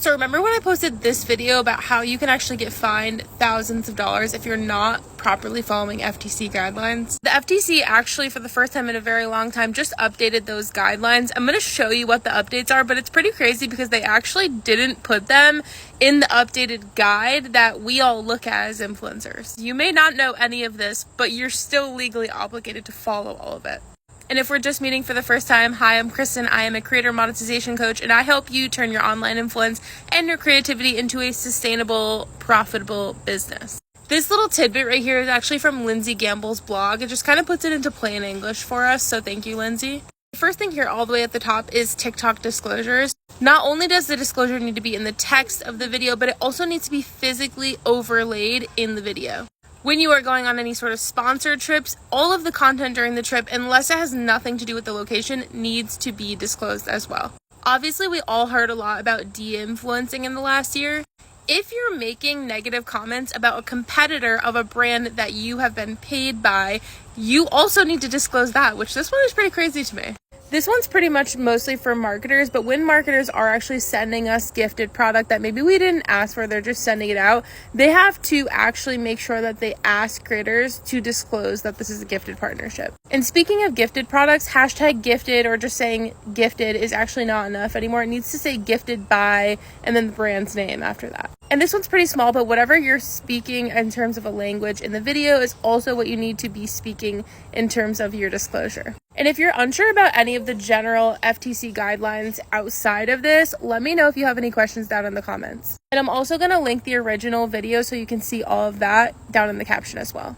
So remember when I posted this video about how you can actually get fined thousands of dollars if you're not properly following FTC guidelines? The FTC actually, for the first time in a very long time, just updated those guidelines. I'm going to show you what the updates are, but it's pretty crazy because they actually didn't put them in the updated guide that we all look at as influencers. You may not know any of this, but you're still legally obligated to follow all of it. And if we're just meeting for the first time, hi, I'm Kristen. I am a creator monetization coach, and I help you turn your online influence and your creativity into a sustainable, profitable business. This little tidbit right here is actually from Lindsay Gamble's blog. It just kind of puts it into plain English for us, so thank you, Lindsay. The first thing here all the way at the top is TikTok disclosures. Not only does the disclosure need to be in the text of the video, but it also needs to be physically overlaid in the video. When you are going on any sort of sponsored trips, all of the content during the trip, unless it has nothing to do with the location, needs to be disclosed as well. Obviously, we all heard a lot about de-influencing in the last year. If you're making negative comments about a competitor of a brand that you have been paid by, you also need to disclose that, which this one is pretty crazy to me. This one's pretty much mostly for marketers, but when marketers are actually sending us gifted product that maybe we didn't ask for, they're just sending it out, they have to actually make sure that they ask creators to disclose that this is a gifted partnership. And speaking of gifted products, hashtag gifted or just saying gifted is actually not enough anymore. It needs to say gifted by and then the brand's name after that. And this one's pretty small, but whatever you're speaking in terms of a language in the video is also what you need to be speaking in terms of your disclosure. And if you're unsure about any of the general FTC guidelines outside of this, let me know if you have any questions down in the comments. And I'm also going to link the original video so you can see all of that down in the caption as well.